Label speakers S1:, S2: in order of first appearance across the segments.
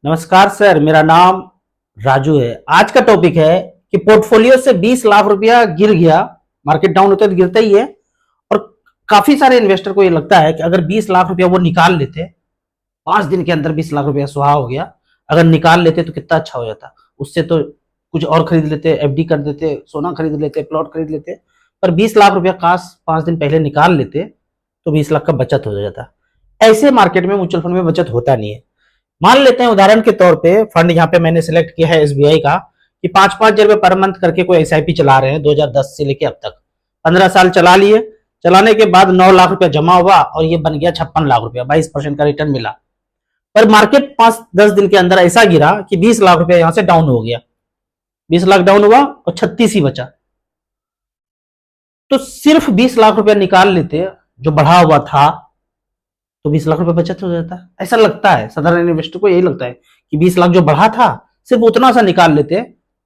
S1: नमस्कार सर, मेरा नाम राजू है। आज का टॉपिक है कि पोर्टफोलियो से 20 लाख रुपया गिर गया। मार्केट डाउन होता है तो गिरता ही है। और काफी सारे इन्वेस्टर को ये लगता है कि अगर 20 लाख रुपया वो निकाल लेते, 5 दिन के अंदर 20 लाख रुपया सुहा हो गया, अगर निकाल लेते तो कितना अच्छा हो जाता। उससे तो कुछ और खरीद लेते, एफडी कर देते, सोना खरीद लेते, प्लॉट खरीद लेते। पर 20 लाख रुपया काश 5 दिन पहले निकाल लेते तो 20 लाख का बचत हो जाता। ऐसे मार्केट में म्यूचुअल फंड में बचत होता नहीं है। मान लेते हैं उदाहरण के तौर पे फंड यहाँ पे मैंने सिलेक्ट किया है एसबीआई का कि 5-5 हजार रुपए पर मंथ करके कोई एसआईपी चला रहे हैं 2010 से लेके अब तक 15 साल चला लिए। चलाने के बाद 9 लाख रुपया जमा हुआ और ये बन गया 56 लाख रुपया, 22% का रिटर्न मिला। पर मार्केट 5-10 दिन के अंदर ऐसा गिरा कि 20 लाख रुपया यहां से डाउन हो गया। 20 लाख डाउन हुआ और 36 ही बचा। तो सिर्फ 20 लाख रुपया निकाल लेते जो बढ़ा हुआ था तो 20 लाख रुपए बचत हो जाता। ऐसा लगता है साधारण इन्वेस्टर को, यही लगता है कि 20 लाख जो बढ़ा था सिर्फ उतना सा निकाल लेते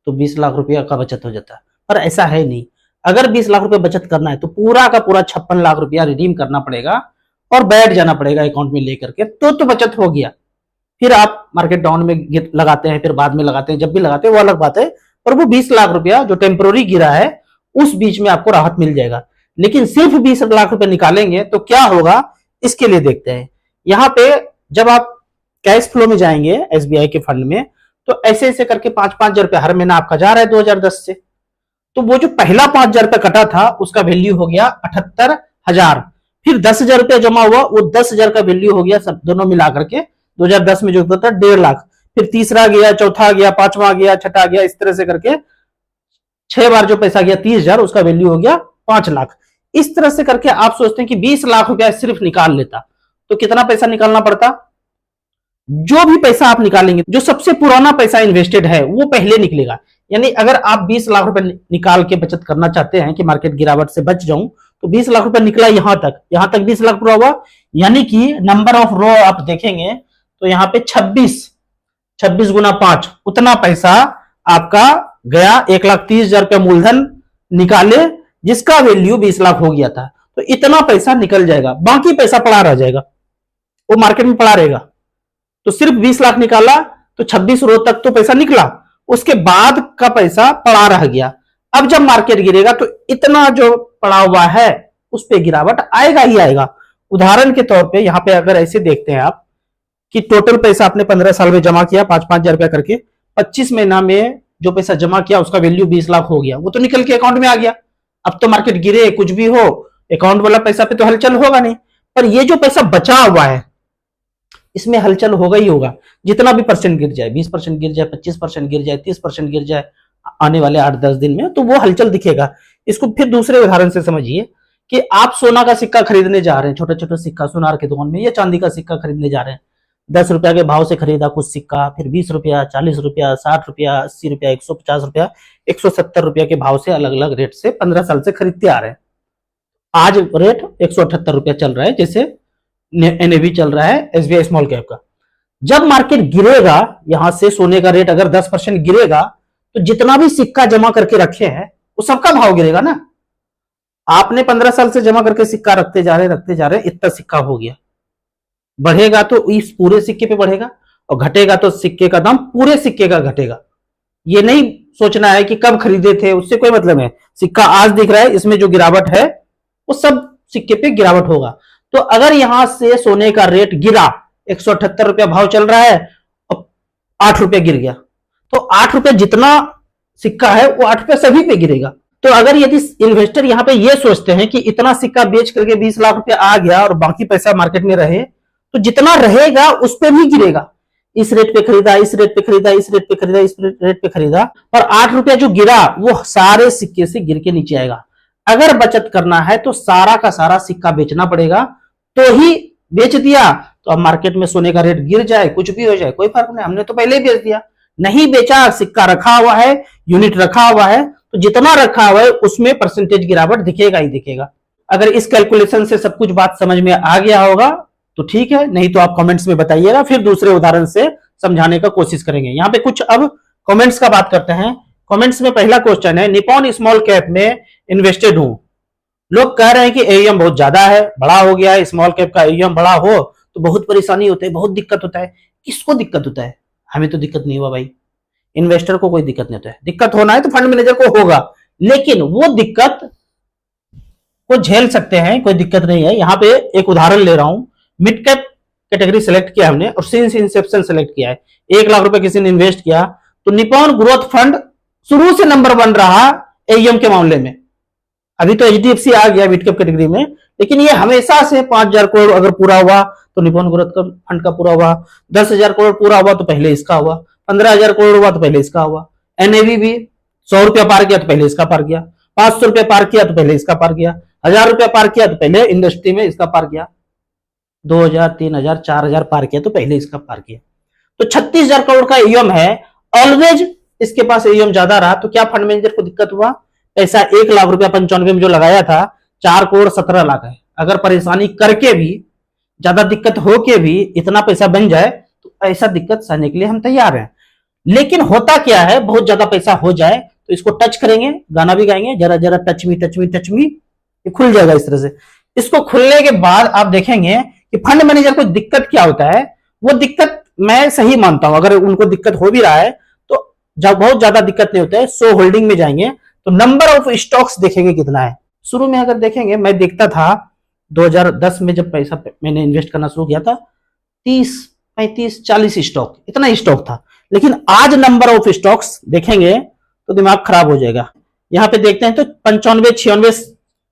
S1: तो 20 लाख रुपया का बचत हो जाता। पर ऐसा है नहीं। अगर 20 लाख रुपए बचत करना है तो पूरा का पूरा 56 लाख रुपया रिडीम करना पड़ेगा और बैठ जाना पड़ेगा अकाउंट में लेकर के, तो बचत हो गया। फिर आप मार्केट डाउन में लगाते हैं, फिर बाद में लगाते हैं, जब भी लगाते हैं वो अलग बात है। पर वो 20 लाख रुपया जो टेम्पोररी गिरा है उस बीच में आपको राहत मिल जाएगा। लेकिन सिर्फ 20 लाख रुपए निकालेंगे तो क्या होगा, इसके लिए देखते हैं। यहां पे जब आप कैश फ्लो में जाएंगे एसबीआई के फंड में तो ऐसे ऐसे करके 5-5 हजार रुपया हर महीना आपका जा रहा है 2010 से। तो वो जो पहला 5 हजार रुपया कटा था उसका वैल्यू हो गया 78,000। फिर 10 हजार रुपया जमा हुआ, वो 10 हजार का वैल्यू हो गया सब दोनों मिला करके 2010 में जो था 1.5 लाख। फिर तीसरा गया, चौथा गया, पांचवा गया, छठा गया, इस तरह से करके 6 बार जो पैसा गया 30,000, उसका वैल्यू हो गया 5 लाख। इस तरह से करके आप सोचते हैं कि 20 लाख रुपया सिर्फ निकाल लेता तो कितना पैसा निकालना पड़ता। जो भी पैसा आप निकालेंगे, जो सबसे पुराना पैसा इन्वेस्टेड है वो पहले निकलेगा। यानी अगर आप 20 लाख रुपए निकाल के बचत करना चाहते हैं कि मार्केट गिरावट से बच जाऊं, तो 20 लाख रुपए निकला यहां तक 20 लाख पूरा हुआ। यानी कि नंबर ऑफ रो आप देखेंगे तो यहां पे 26 गुना 5 उतना पैसा आपका गया। 1,30,000 रुपया मूलधन निकाले जिसका वैल्यू 20 लाख हो गया था, तो इतना पैसा निकल जाएगा, बाकी पैसा पड़ा रह जाएगा, वो मार्केट में पड़ा रहेगा। तो सिर्फ 20 लाख निकाला तो 26 रो तक तो पैसा निकला, उसके बाद का पैसा पड़ा रह गया। अब जब मार्केट गिरेगा तो इतना जो पड़ा हुआ है उस पर गिरावट आएगा ही आएगा। उदाहरण के तौर पे यहां पे अगर ऐसे देखते हैं आप कि टोटल पैसा आपने 15 साल में जमा किया 5-5 हजार रुपया करके, 25 महीना में जो पैसा जमा किया उसका वैल्यू 20 लाख हो गया, वो तो निकल के अकाउंट में आ गया। अब तो मार्केट गिरे कुछ भी हो, अकाउंट वाला पैसा पे तो हलचल होगा नहीं। पर ये जो पैसा बचा हुआ है इसमें हलचल होगा ही होगा। जितना भी परसेंट गिर जाए, 20% गिर जाए, 25% गिर जाए, 30% गिर जाए आने वाले 8-10 दिन में, तो वो हलचल दिखेगा। इसको फिर दूसरे उदाहरण से समझिए कि आप सोना का सिक्का खरीदने जा रहे हैं, छोटा छोटा सिक्का सुनार के दुकान में, या चांदी का सिक्का खरीदने जा रहे हैं। 10 रुपया के भाव से खरीदा कुछ सिक्का, फिर 20 रुपया, 40 रुपया, 60 रुपया, 80 रुपया, 150 रुपया, 170 रुपया के भाव से अलग अलग रेट से 15 साल से खरीदते आ रहे हैं। आज रेट 178 रुपया चल रहा है, जैसे एनएवी चल रहा है एसबीआई स्मॉल कैप का। जब मार्केट गिरेगा, यहां से सोने का रेट अगर 10% गिरेगा तो जितना भी सिक्का जमा करके रखे हैं वो सबका भाव गिरेगा ना। आपने 15 साल से जमा करके सिक्का रखते जा रहे इतना सिक्का हो गया। बढ़ेगा तो इस पूरे सिक्के पे बढ़ेगा और घटेगा तो सिक्के का दाम पूरे सिक्के का घटेगा। ये नहीं सोचना है कि कब खरीदे थे, उससे कोई मतलब है। सिक्का आज दिख रहा है, इसमें जो गिरावट है वो सब सिक्के पे गिरावट होगा। तो अगर यहां से सोने का रेट गिरा, 178 रुपया भाव चल रहा है और 8 रुपया गिर गया, तो 8 रुपया जितना सिक्का है वो 8 रुपया सभी पे गिरेगा। तो अगर यदि इन्वेस्टर यहां पे ये सोचते हैं कि इतना सिक्का बेच करके 20 लाख रुपया आ गया और बाकी पैसा मार्केट में रहे, तो जितना रहेगा उस पर भी गिरेगा। इस रेट पे खरीदा, इस रेट पे खरीदा, इस रेट पे खरीदा, इस रेट पे खरीदा, पर 8 रुपया जो गिरा वो सारे सिक्के से गिर के नीचे आएगा। अगर बचत करना है तो सारा का सारा सिक्का बेचना पड़ेगा, तो ही बेच दिया तो अब मार्केट में सोने का रेट गिर जाए, कुछ भी हो जाए, कोई फर्क नहीं, हमने तो पहले ही बेच दिया। नहीं बेचा, सिक्का रखा हुआ है, यूनिट रखा हुआ है, तो जितना रखा हुआ है उसमें परसेंटेज गिरावट दिखेगा ही दिखेगा। अगर इस कैलकुलेशन से सब कुछ बात समझ में आ गया होगा तो ठीक है, नहीं तो आप कमेंट्स में बताइएगा, फिर दूसरे उदाहरण से समझाने का कोशिश करेंगे। यहाँ पे कुछ अब कमेंट्स का बात करते हैं। कमेंट्स में पहला क्वेश्चन है, निपॉन स्मॉल कैप में इन्वेस्टेड हूं, लोग कह रहे हैं कि एईएम बहुत ज्यादा है, बड़ा हो गया है, स्मॉल कैप का एईएम बड़ा हो तो बहुत परेशानी होती है, बहुत दिक्कत होता है। किसको दिक्कत होता है? हमें तो दिक्कत नहीं हुआ भाई, इन्वेस्टर को कोई दिक्कत नहीं होता है। दिक्कत होना है तो फंड मैनेजर को होगा, लेकिन वो दिक्कत को झेल सकते हैं, कोई दिक्कत नहीं है। यहाँ पे एक उदाहरण ले रहा हूं, मिड कैप कैटेगरी सेलेक्ट किया हमने और सिंस इंसेप्शन सेलेक्ट किया है। 1 लाख रुपए किसी ने इन्वेस्ट किया तो निप्पॉन ग्रोथ फंड शुरू से नंबर 1 रहा एईएम के मामले में। अभी तो एचडीएफसी आ गया मिड कैप कैटेगरी में, लेकिन ये हमेशा से 5,000 करोड़ अगर पूरा हुआ तो निप्पॉन ग्रोथ फंड का पूरा हुआ, 10,000 करोड़ पूरा हुआ तो पहले इसका हुआ, 15,000 करोड़ हुआ तो पहले इसका हुआ, एनएवी भी 100 रुपया पार किया तो पहले इसका पार किया, 500 रुपया पार किया तो पहले इसका पार किया, 1,000 रुपया पार किया तो पहले इंडस्ट्री में इसका पार किया, 2,000, 3,000, 4,000 पार किया तो पहले इसका पार किया। तो 36,000 करोड़ का एईएम है, ऑलवेज इसके पास एईएम ज्यादा रहा। तो क्या फंड मैनेजर को दिक्कत हुआ? पैसा 1 लाख रुपया 95 में जो लगाया था 4 करोड़ 17 लाख है। अगर परेशानी करके भी, ज्यादा दिक्कत हो के भी इतना पैसा बन जाए तो ऐसा दिक्कत सहने के लिए हम तैयार हैं। लेकिन होता क्या है, बहुत ज्यादा पैसा हो जाए तो इसको टच करेंगे, गाना भी गाएंगे, जरा जरा touch me touch me touch me, ये खुल जाएगा इस तरह से। इसको खुलने के बाद आप देखेंगे कि फंड मैनेजर को दिक्कत क्या होता है। वो दिक्कत मैं सही मानता हूं, अगर उनको दिक्कत हो भी रहा है तो जब बहुत ज्यादा दिक्कत नहीं होता है, सो होल्डिंग में जाएंगे तो नंबर ऑफ स्टॉक्स देखेंगे कितना है। शुरू में अगर देखेंगे, मैं देखता था 2010 में जब पैसा मैंने इन्वेस्ट करना शुरू किया था 30, 35, 40 स्टॉक, इतना स्टॉक था। लेकिन आज नंबर ऑफ स्टॉक्स देखेंगे तो दिमाग खराब हो जाएगा। यहां पे देखते हैं तो 95, 96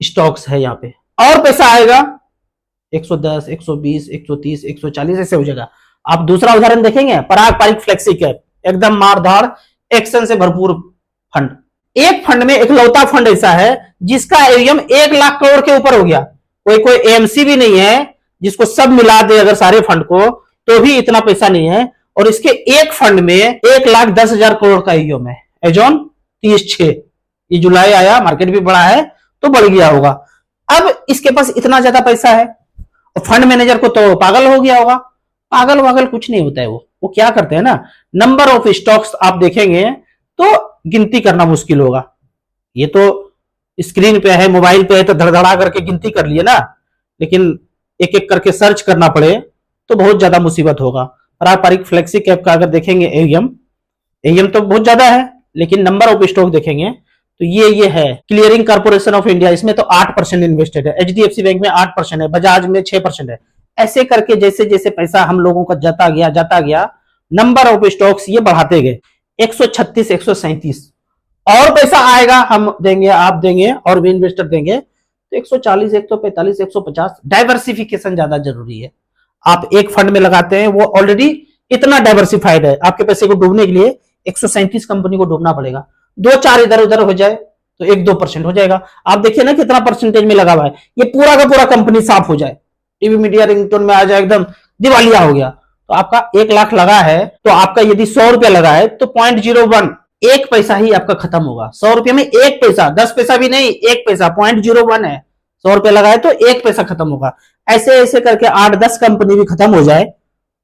S1: स्टॉक्स है यहाँ पे, और पैसा आएगा 110, 120, 130, 140 ऐसे हो जाएगा। आप दूसरा उदाहरण देखेंगे, पराग पारिक फ्लेक्सी कैप, एकदम मारधाड़ एक्शन से भरपूर फंड। एक फंड में इकलौता फंड ऐसा है जिसका एईएम 1 लाख करोड़ के ऊपर हो गया। कोई एएमसी भी नहीं है जिसको सब मिला दे अगर सारे फंड को तो भी इतना पैसा नहीं है, और इसके एक फंड में 1,10,000 करोड़ का एईएम है। एजॉन 30/6, ये जुलाई आया, मार्केट भी बढ़ा है तो बढ़ गया होगा। अब इसके पास इतना ज्यादा पैसा है और फंड मैनेजर को तो पागल हो गया होगा। पागल वागल कुछ नहीं होता है। वो क्या करते हैं ना, नंबर ऑफ स्टॉक्स आप देखेंगे तो गिनती करना मुश्किल होगा। ये तो स्क्रीन पे है, मोबाइल पे है तो धड़धड़ा करके गिनती कर लिए ना, लेकिन एक एक करके सर्च करना पड़े तो बहुत ज्यादा मुसीबत होगा। पारंपरिक फ्लेक्सी कैप का अगर देखेंगे एईएम तो बहुत ज्यादा है, लेकिन नंबर ऑफ स्टॉक देखेंगे तो ये है क्लियरिंग कॉर्पोरेशन ऑफ इंडिया, इसमें तो 8% इन्वेस्टेड है, एचडीएफसी बैंक में 8% है, बजाज में 6% है। ऐसे करके जैसे जैसे पैसा हम लोगों का जाता गया नंबर ऑफ स्टॉक्स ये बढ़ाते गए। 136, 137 और पैसा आएगा, हम देंगे, आप देंगे और भी इन्वेस्टर देंगे तो 140, 145, 150। डाइवर्सिफिकेशन ज्यादा जरूरी है। आप एक फंड में लगाते हैं, वो ऑलरेडी इतना डाइवर्सिफाइड है, आपके पैसे को डूबने के लिए 137 कंपनी को डूबना पड़ेगा। 2-4 इधर उधर हो जाए तो 1-2% हो जाएगा। आप देखिए ना कितना परसेंटेज में लगा हुआ है। ये पूरा का पूरा कंपनी साफ हो जाए, टीवी मीडिया रिंगटोन में आ जाए, एकदम दिवालिया हो गया, तो आपका 1 लाख लगा है तो आपका यदि 100 रुपया लगा है तो 0.01, 1 पैसा ही आपका खत्म होगा। 100 रुपये में 1 पैसा, 10 पैसा भी नहीं, 1 पैसा, 0.01 है। 100 रुपया लगा है तो 1 पैसा खत्म होगा। ऐसे ऐसे करके 8-10 कंपनी भी खत्म हो जाए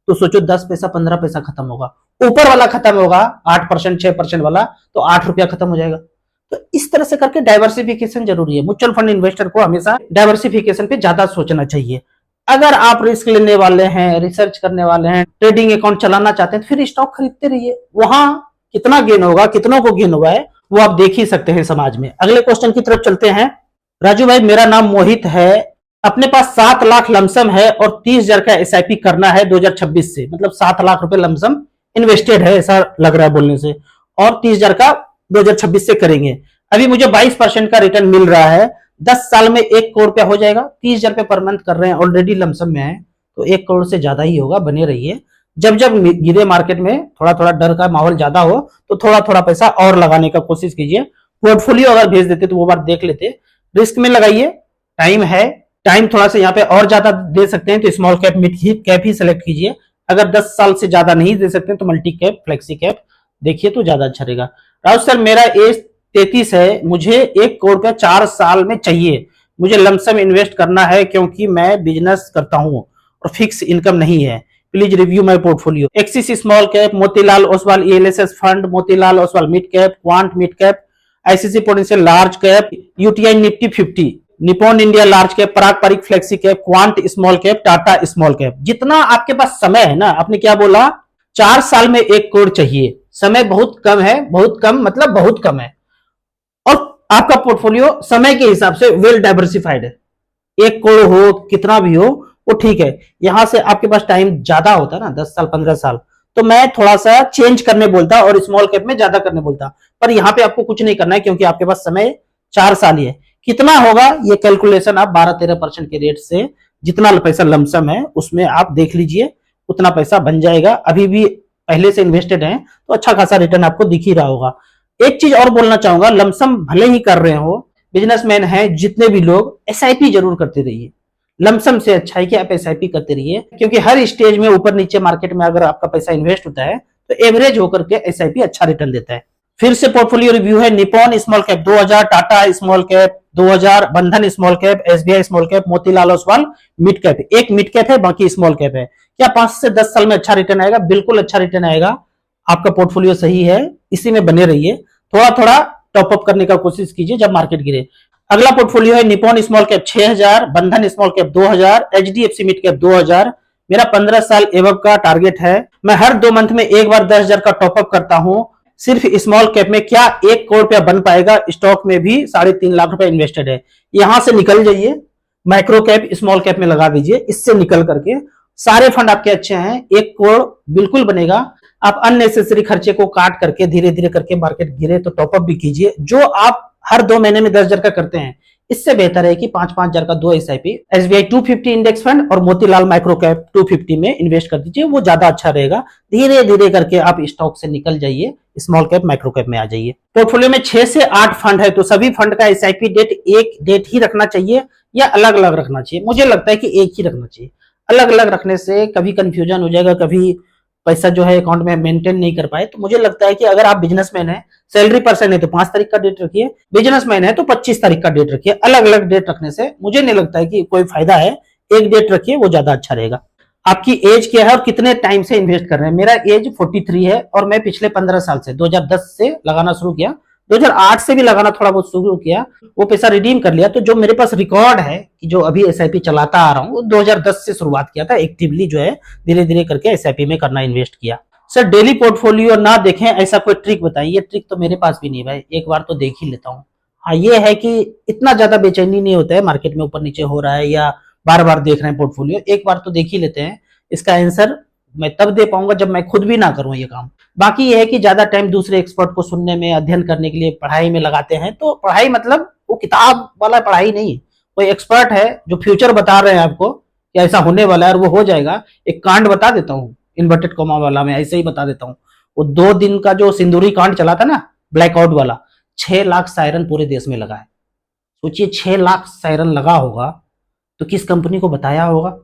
S1: तो सोचो 10 पैसा, 15 पैसा खत्म होगा। ऊपर वाला खत्म होगा 8%, 6% वाला तो 8 रुपया खत्म हो जाएगा। तो इस तरह से करके डाइवर्सिफिकेशन जरूरी है। म्यूचुअल फंड इन्वेस्टर को हमेशा डाइवर्सिफिकेशन पे ज्यादा सोचना चाहिए। अगर आप रिस्क लेने वाले हैं, रिसर्च करने वाले हैं, ट्रेडिंग अकाउंट चलाना चाहते हैं तो फिर स्टॉक खरीदते रहिए। वहां कितना गेन होगा, कितनों को गेन हुआ है वो आप देख ही सकते हैं समाज में। अगले क्वेश्चन की तरफ चलते हैं। राजू भाई, मेरा नाम मोहित है, अपने पास 7 लाख लमसम है और 30,000 का एसआईपी करना है 2026 से, मतलब 7 लाख रुपए लमसम इन्वेस्टेड है ऐसा लग रहा है बोलने से, और 30,000 का 2026 से करेंगे। अभी मुझे 22% का रिटर्न मिल रहा है, 10 साल में 1 करोड़ रुपया हो जाएगा। 30,000 रुपये पर मंथ कर रहे हैं, ऑलरेडी लमसम में है तो 1 करोड़ से ज्यादा ही होगा। बने रहिए, जब जब गिरे मार्केट में थोड़ा थोड़ा डर का माहौल ज्यादा हो तो थोड़ा थोड़ा पैसा और लगाने का कोशिश कीजिए। पोर्टफोलियो अगर भेज देते तो वो बार देख लेते। रिस्क में लगाइए, टाइम है, टाइम थोड़ा सा यहाँ पे और ज्यादा दे सकते हैं तो स्मॉल कैप, मिड कैप ही सिलेक्ट कीजिए। अगर 10 साल से ज्यादा नहीं दे सकते तो मल्टी कैप, फ्लेक्सी कैप देखिए तो ज्यादा अच्छा रहेगा। राहुल सर, मेरा एज 33 है, मुझे 1 करोड़ रुपया 4 साल में चाहिए। मुझे लमसम इन्वेस्ट करना है क्योंकि मैं बिजनेस करता हूँ और फिक्स इनकम नहीं है। Please review my portfolio. Axis small cap, Motilal Oswal ELSS fund, Motilal Oswal mid cap, Quant mid cap, ICC potential large cap, UTI Nifty 50, Nippon India large cap, Parag Parikh flexi cap, Quant small cap, Tata small cap. जितना आपके पास समय है ना, आपने क्या बोला 4 साल में 1 करोड़ चाहिए, समय बहुत कम है, बहुत कम मतलब बहुत कम है। और आपका पोर्टफोलियो समय के हिसाब से वेल डाइवर्सिफाइड है, 1 करोड़ हो कितना भी हो वो ठीक है। यहां से आपके पास टाइम ज्यादा होता है ना, 10 साल 15 साल, तो मैं थोड़ा सा चेंज करने बोलता और स्मॉल कैप में ज्यादा करने बोलता। पर यहाँ पे आपको कुछ नहीं करना है क्योंकि आपके पास समय 4 साल ही है। कितना होगा ये कैलकुलेशन आप 12-13% के रेट से जितना पैसा लमसम है उसमें आप देख लीजिए, उतना पैसा बन जाएगा। अभी भी पहले से इन्वेस्टेड है तो अच्छा खासा रिटर्न आपको दिख ही रहा होगा। एक चीज और बोलना चाहूंगा, लमसम भले ही कर रहे हो, बिजनेसमैन है जितने भी लोग, एसआईपी जरूर करते रहिए। लमसम से अच्छा है कि आप एसआईपी करते रहिए, क्योंकि हर स्टेज में ऊपर नीचे मार्केट में अगर आपका पैसा इन्वेस्ट होता है तो एवरेज होकर के एसआईपी अच्छा रिटर्न देता है। फिर से पोर्टफोलियो रिव्यू है, Nippon small cap 2000, Tata small cap 2000, बंधन small cap, SBI small cap, Motilal Oswal mid cap. एक मिड कैप है, बाकी स्मॉल कैप है। क्या 5 से 10 साल में अच्छा रिटर्न आएगा? बिल्कुल अच्छा रिटर्न आएगा। आपका पोर्टफोलियो सही है, इसी में बने रहिए, थोड़ा थोड़ा टॉपअप करने का कोशिश कीजिए जब मार्केट गिरे। अगला पोर्टफोलियो है निप्पॉन स्मॉल कैप 6000, बंधन small cap 2000, HDFC mid cap 2000। मेरा 15 साल एवब का टारगेट है। मैं हर 2 मंथ में एक बार 10,000 का टॉपअप करता हूं। सिर्फ स्मॉल कैप में क्या 1 करोड़ रुपया बन पाएगा? स्टॉक में भी 3.5 लाख रुपए इन्वेस्टेड है। यहां से निकल जाइए, माइक्रो कैप स्मॉल कैप में लगा दीजिए। इससे निकल करके सारे फंड आपके अच्छे हैं, 1 करोड़ बिल्कुल बनेगा। आप अननेसेसरी खर्चे को काट करके धीरे धीरे करके मार्केट गिरे तो टॉपअप भी कीजिए। जो आप हर 2 महीने में 10,000 का करते हैं, इससे बेहतर है कि 5-5 हजार का 2 एसआईपी एसबीआई 250 इंडेक्स फंड और मोतीलाल माइक्रो कैप 250 में इन्वेस्ट कर दीजिए, वो ज्यादा अच्छा रहेगा। धीरे धीरे करके आप स्टॉक से निकल जाइए, स्मॉल कैप माइक्रो कैप में आ जाइए। पोर्टफोलियो में 6 से 8 फंड है तो सभी फंड का एसआईपी डेट एक डेट ही रखना चाहिए या अलग अलग रखना चाहिए? मुझे लगता है कि एक ही रखना चाहिए। अलग अलग रखने से कभी कंफ्यूजन हो जाएगा, कभी पैसा जो है अकाउंट में मेंटेन नहीं कर पाए। तो मुझे लगता है कि अगर आप बिजनेसमैन है, सैलरी पर्सन है तो 5 तारीख का डेट रखिए, बिजनेसमैन है तो 25 तारीख का डेट रखिए। अलग अलग डेट रखने से मुझे नहीं लगता है कि कोई फायदा है। एक डेट रखिए, वो ज्यादा अच्छा रहेगा। आपकी एज क्या है और कितने टाइम से इन्वेस्ट कर रहे हैं? मेरा एज 43 है और मैं पिछले 15 साल से 2010 से लगाना शुरू किया, 2008 से भी लगाना थोड़ा बहुत शुरू किया, वो पैसा रिडीम कर लिया। तो जो मेरे पास रिकॉर्ड है कि जो अभी एसआईपी चलाता आ रहा हूँ, 2010 से शुरुआत किया था एक्टिवली, जो है धीरे धीरे करके एसआईपी में करना इन्वेस्ट किया। सर डेली पोर्टफोलियो ना देखें, ऐसा कोई ट्रिक बताइए। ट्रिक तो मेरे पास भी नहीं भाई, एक बार तो देख ही लेता हूँ। हाँ ये है कि इतना ज्यादा बेचैनी नहीं होता है मार्केट में ऊपर नीचे हो रहा है या बार बार देख रहे हैं पोर्टफोलियो, एक बार तो देख ही लेते हैं। इसका आंसर मैं तब दे पाऊंगा जब मैं खुद भी ना करूं ये काम। बाकी ये है कि ज्यादा टाइम दूसरे एक्सपर्ट को सुनने में, अध्ययन करने के लिए पढ़ाई में लगाते हैं, तो पढ़ाई मतलब वो किताब वाला पढ़ाई नहीं, कोई एक्सपर्ट है जो फ्यूचर बता रहे हैं आपको कि ऐसा होने वाला है और वो हो जाएगा। एक कांड बता देता हूँ, इन्वर्टेड कॉमा वाला, मैं ऐसे ही बता देता हूँ। वो 2 दिन का जो सिंदूरी कांड चला था ना, ब्लैकआउट वाला, 6 लाख सायरन पूरे देश में लगा है। सोचिए 6 लाख सायरन लगा होगा तो किस कंपनी को बताया होगा?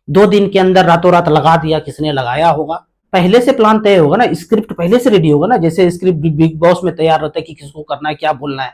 S1: 2 दिन के अंदर रातों रात लगा दिया, किसने लगाया होगा? पहले से प्लान तय होगा ना, स्क्रिप्ट पहले से रेडी होगा ना, जैसे स्क्रिप्ट बिग बॉस में तैयार रहता है कि किसको करना है, क्या बोलना है।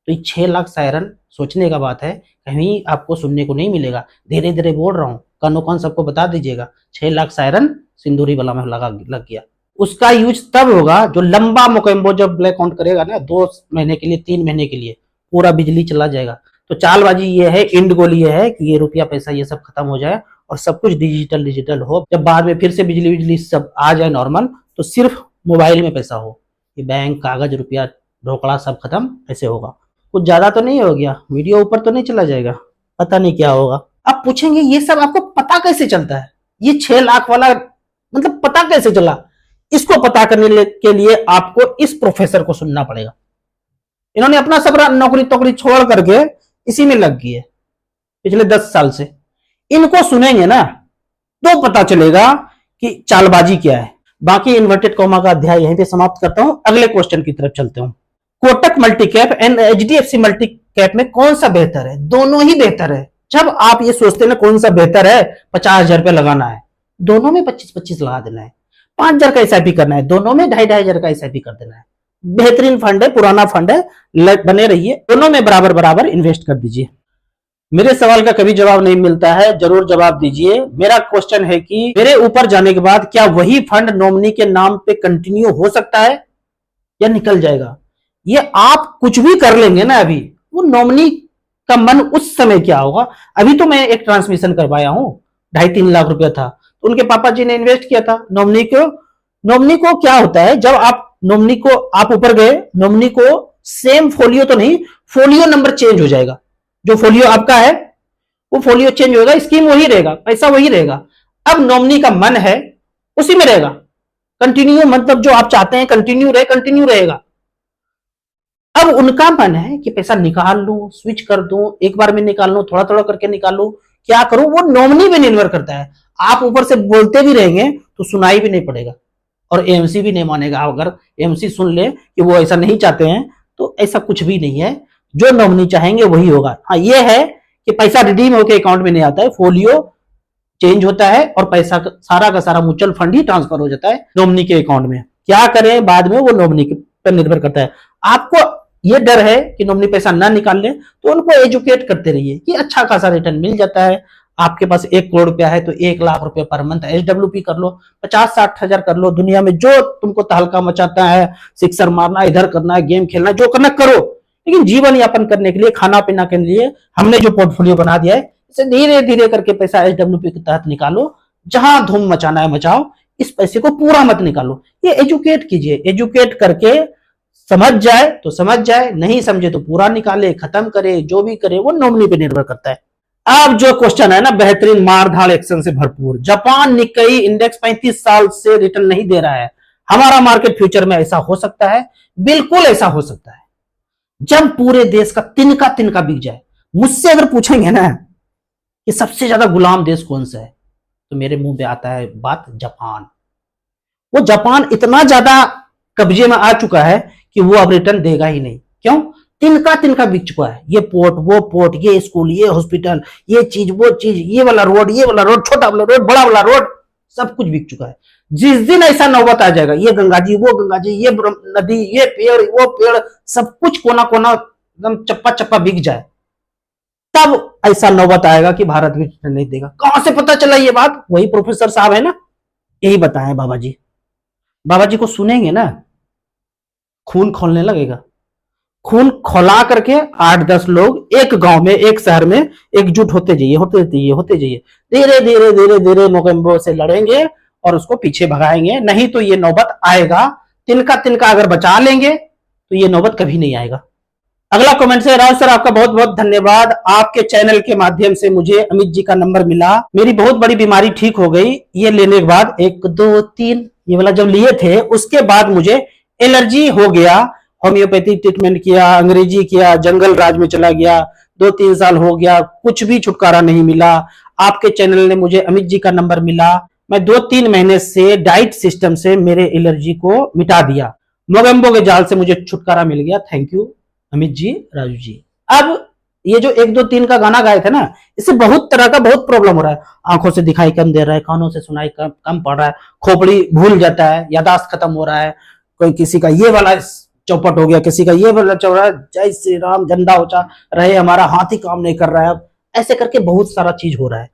S1: तो ये 6 लाख सायरन सोचने का बात है, कहीं आपको सुनने को नहीं मिलेगा। धीरे धीरे बोल रहा हूँ, कानो कान सबको बता दीजिएगा। 6 लाख सायरन सिंदूरी वाला में लग गया। उसका यूज तब होगा जो लंबा मोकेम्बो जब ब्लैक आउट करेगा ना, 2 महीने के लिए, 3 महीने के लिए पूरा बिजली चला जाएगा। तो चालबाजी ये है, इंड गोल ये है कि ये रुपया पैसा ये सब खत्म हो जाए और सब कुछ डिजिटल हो। जब बाद में फिर से बिजली सब आ जाए नॉर्मल, तो सिर्फ मोबाइल में पैसा हो। ये बैंक, कागज, रुपया, ढोकड़ा सब खत्म, ऐसे होगा। कुछ ज्यादा तो नहीं हो गया, वीडियो ऊपर तो नहीं चला जाएगा, पता नहीं क्या होगा। आप पूछेंगे ये सब आपको पता कैसे चलता है? ये 6 लाख वाला मतलब पता कैसे चला? इसको पता करने के लिए आपको इस प्रोफेसर को सुनना पड़ेगा। इन्होंने अपना सब नौकरी तोकरी छोड़ करके इसी में लग गई है पिछले 10 साल से। इनको सुनेंगे ना तो पता चलेगा कि चालबाजी क्या है। बाकी इन्वर्टेड कॉमा का अध्याय यहीं पे समाप्त करता हूं, अगले क्वेश्चन की तरफ चलते हूं। Kotak multi cap and HDFC multi cap में कौन सा बेहतर है? दोनों ही बेहतर है। जब आप ये सोचते हैं ना कौन सा बेहतर है, 50,000 रुपया लगाना है, दोनों में 25-25 लगा देना है। 5,000 का एसआईपी करना है, दोनों में 2,500 का एसआईपी कर देना है। बेहतरीन फंड है, पुराना फंड है, बने रहिए, दोनों में बराबर बराबर इन्वेस्ट कर दीजिए। मेरे सवाल का कभी जवाब नहीं मिलता है, जरूर जवाब दीजिए। मेरा क्वेश्चन है कि मेरे ऊपर जाने के बाद क्या वही फंड नॉमिनी के नाम पे कंटिन्यू हो सकता है या निकल जाएगा? ये आप कुछ भी कर लेंगे ना, अभी वो नॉमिनी का मन उस समय क्या होगा। अभी तो मैं एक ट्रांसमिशन करवाया हूं, 2.5-3 लाख रुपया था, तो उनके पापा जी ने इन्वेस्ट किया था, नॉमिनी को नॉमिनी को क्या होता है, जब आप नॉमिनी को आप ऊपर गए, नॉमिनी को सेम फोलियो तो नहीं, फोलियो नंबर चेंज हो जाएगा। जो फोलियो आपका है वो फोलियो चेंज होगा, स्कीम वही रहेगा, पैसा वही रहेगा। अब नॉमिनी का मन है उसी में रहेगा, कंटिन्यू, मतलब जो आप चाहते हैं कंटिन्यू रहे, कंटिन्यू रहेगा। अब उनका मन है कि पैसा निकाल लूं, स्विच कर दूं, एक बार में निकाल लूं, थोड़ा थोड़ा करके निकाल लूं, क्या करूं, वो नॉमिनी पे निर्भर करता है। आप ऊपर से बोलते भी रहेंगे तो सुनाई भी नहीं पड़ेगा, और एएमसी भी नहीं मानेगा। अगर एएमसी सुन ले कि वो ऐसा नहीं चाहते हैं तो ऐसा कुछ भी नहीं है, जो नॉमिनी चाहेंगे वही होगा। हाँ, ये है कि पैसा रिडीम होकर अकाउंट में नहीं आता है, फोलियो चेंज होता है और पैसा सारा का सारा म्यूचुअल फंड ही ट्रांसफर हो जाता है नॉमिनी के अकाउंट में। क्या करें बाद में, वो नॉमिनी पर निर्भर करता है। आपको ये डर है कि नॉमिनी पैसा ना निकाल ले, तो उनको एजुकेट करते रहिए कि अच्छा खासा रिटर्न मिल जाता है। आपके पास 1 करोड़ रुपया है तो 1 लाख रुपए पर मंथ एसडब्ल्यूपी कर लो, 50-60 हजार कर लो। दुनिया में जो तुमको तहलका मचाता है, सिक्सर मारना, इधर करना, गेम खेलना, जो करना करो, लेकिन जीवन यापन करने के लिए, खाना पीना के लिए हमने जो पोर्टफोलियो बना दिया है, इसे धीरे धीरे करके पैसा एसडब्ल्यूपी के तहत निकालो। जहां धूम मचाना है मचाओ, इस पैसे को पूरा मत निकालो। ये एजुकेट कीजिए, एजुकेट करके समझ जाए तो समझ जाए, नहीं समझे तो पूरा निकाले, खत्म करे, जो भी करे वो नॉमिनी पे निर्भर करता है। अब जो क्वेश्चन है ना, बेहतरीन मारधाड़ एक्शन से भरपूर। जापान निक्केई इंडेक्स 35 साल से रिटर्न नहीं दे रहा है, हमारा मार्केट फ्यूचर में ऐसा हो सकता है? बिल्कुल ऐसा हो सकता है, जब पूरे देश का तिनका तिनका बिक जाए। मुझसे अगर पूछेंगे ना कि सबसे ज्यादा गुलाम देश कौन सा है, तो मेरे मुंह पे आता है बात जापान। वो जापान इतना ज्यादा कब्जे में आ चुका है कि वो अब रिटर्न देगा ही नहीं। क्यों? तिनका तिनका बिक चुका है। ये पोर्ट, वो पोर्ट, ये स्कूल, ये हॉस्पिटल, ये चीज, वो चीज, ये वाला रोड, ये वाला रोड, छोटा वाला रोड, बड़ा वाला रोड, सब कुछ बिक चुका है। जिस दिन ऐसा नौबत आ जाएगा, ये गंगा जी, वो गंगा जी, ये नदी, ये पेड़, वो पेड़, सब कुछ कोना कोना एकदम चप्पा चप्पा बिक जाए, तब ऐसा नौबत आएगा कि भारत भी रिटर्न नहीं देगा। कहां से पता चला ये बात? वही प्रोफेसर साहब है ना, यही बताए बाबा जी। बाबा जी को सुनेंगे ना, खून खोलने लगेगा। खून खोला करके 8-10 लोग एक गांव में, एक शहर में एकजुट होते जाइए, होते जाइए, होते जाइए। धीरे धीरे धीरे धीरे मोगेम्बो से लड़ेंगे और उसको पीछे भगाएंगे। नहीं तो ये नौबत आएगा। तिनका तिनका अगर बचा लेंगे तो ये नौबत कभी नहीं आएगा। अगला कमेंट से, राज सर आपका बहुत बहुत धन्यवाद। आपके चैनल के माध्यम से मुझे अमित जी का नंबर मिला, मेरी बहुत बड़ी बीमारी ठीक हो गई। ये लेने के बाद 1, 2, 3 ये वाला जब लिए थे, उसके बाद मुझे एलर्जी हो गया। होम्योपैथी ट्रीटमेंट किया, अंग्रेजी किया, जंगल राज में चला गया, 2-3 साल हो गया, कुछ भी छुटकारा नहीं मिला। आपके चैनल ने मुझे अमित जी का नंबर मिला, मैं 2-3 महीने से डाइट सिस्टम से मेरे एलर्जी को मिटा दिया। मोगेम्बो के जाल से मुझे छुटकारा मिल गया। Thank you Amit ji, Raju ji. अब ये जो 1, 2, 3 का गाना गाए थे ना, इससे बहुत तरह का बहुत प्रॉब्लम हो रहा है। आंखों से दिखाई कम दे रहा है, कानों से सुनाई कम पड़ रहा है, खोपड़ी भूल जाता है, यादाश्त खत्म हो रहा है, कोई किसी का ये वाला चौपट हो गया, किसी का ये वाला चौड़ा, जय श्री राम, झंडा ऊंचा रहे, हमारा हाथ ही काम नहीं कर रहा है। अब ऐसे करके बहुत सारा चीज हो रहा है।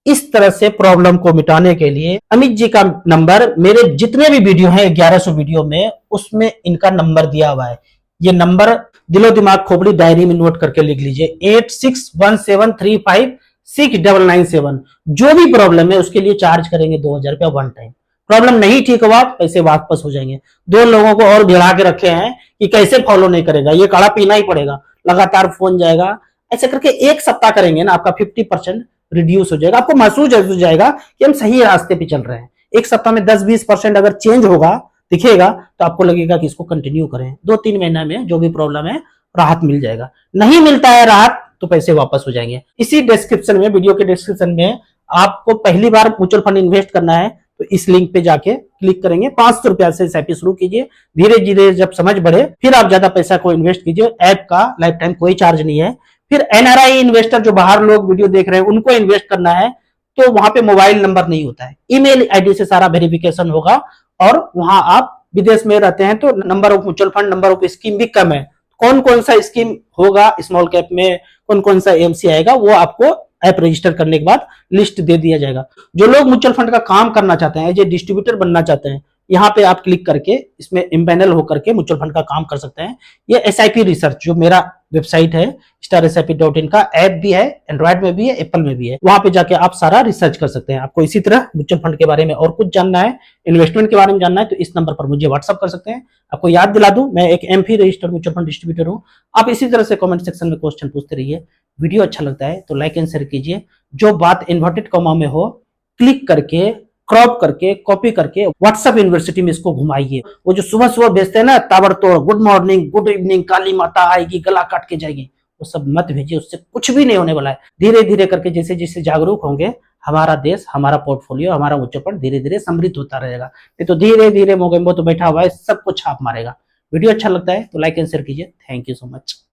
S1: इस तरह से प्रॉब्लम को मिटाने के लिए अमित जी का नंबर, मेरे जितने भी वीडियो हैं 1100 वीडियो में, उसमें इनका नंबर दिया हुआ है। ये नंबर दिलो दिमाग खोपड़ी डायरी में नोट करके लिख लीजिए, 8617356997। जो भी प्रॉब्लम है उसके लिए चार्ज करेंगे 2000 रुपया वन टाइम। प्रॉब्लम नहीं ठीक हुआ, पैसे वापस हो जाएंगे। 2 लोगों को और भिड़ा के रखे हैं कि कैसे फॉलो नहीं करेगा, ये काढ़ा पीना ही पड़ेगा, लगातार फोन जाएगा। ऐसे करके 1 सप्ताह करेंगे ना, आपका 50% रिड्यूस हो जाएगा। आपको महसूस हो जाएगा कि हम सही रास्ते पे चल रहे हैं। 1 सप्ताह में 10-20% अगर चेंज होगा, दिखेगा, तो आपको लगेगा कि इसको कंटिन्यू करें। 2-3 महीना में जो भी प्रॉब्लम है राहत मिल जाएगा। नहीं मिलता है राहत तो पैसे वापस हो जाएंगे। इसी डिस्क्रिप्शन में, वीडियो के डिस्क्रिप्शन में, आपको पहली बार म्यूचुअल फंड इन्वेस्ट करना है तो इस लिंक पे जाके क्लिक करेंगे। 500 रुपया से एसआईपी शुरू कीजिए, धीरे धीरे जब समझ बढ़े फिर आप ज्यादा पैसा को इन्वेस्ट कीजिए। ऐप का लाइफ टाइम कोई चार्ज नहीं है। फिर एनआरआई इन्वेस्टर जो बाहर लोग वीडियो देख रहे हैं उनको इन्वेस्ट करना है तो वहां पे मोबाइल नंबर नहीं होता है, ईमेल आईडी से सारा वेरिफिकेशन होगा। और वहां आप विदेश में रहते हैं तो number of mutual fund, number of scheme भी कम है। कौन कौन सा स्कीम होगा स्मॉल कैप में, कौन कौन सा एमसी आएगा, वो आपको ऐप रजिस्टर करने के बाद लिस्ट दे दिया जाएगा। जो लोग म्यूचुअल फंड का काम करना चाहते हैं, जो डिस्ट्रीब्यूटर बनना चाहते हैं, यहाँ पे आप क्लिक करके इसमें इम्पैनल होकर के म्यूचुअल फंड का काम कर सकते हैं। ये एसआईपी रिसर्च जो मेरा वेबसाइट है starsip.in का ऐप भी है, एंड्रॉइड में भी है, एप्पल में भी है। वहां पे जाके आप सारा रिसर्च कर सकते हैं। आपको इसी तरह म्यूचुअल फंड के बारे में और कुछ जानना है, इन्वेस्टमेंट के बारे में जानना है, तो इस नंबर पर मुझे व्हाट्सअप कर सकते हैं। आपको याद दिला दूं, मैं एक AMFI registered mutual fund distributor हूं। आप इसी तरह से कमेंट सेक्शन में क्वेश्चन पूछते रहिए। वीडियो अच्छा लगता है तो लाइक एंड शेयर कीजिए। जो बात इन्वर्टेड कॉमा में हो, क्लिक करके, क्रॉप करके, कॉपी करके व्हाट्सएप यूनिवर्सिटी में इसको घुमाइए। वो जो सुबह सुबह भेजते हैं ना ताबड़तोड़, गुड मॉर्निंग, गुड इवनिंग, काली माता आएगी, गला काट के जाएगी, वो सब मत भेजिए, उससे कुछ भी नहीं होने वाला है। धीरे धीरे करके जैसे जैसे जागरूक होंगे, हमारा देश, हमारा पोर्टफोलियो, हमारा म्यूचुअल फंड धीरे धीरे समृद्ध होता रहेगा। नहीं तो धीरे धीरे मोगेम्बो तो बैठा हुआ है, सबको छाप मारेगा। वीडियो अच्छा लगता है तो लाइक एंड शेयर कीजिए। Thank you so much.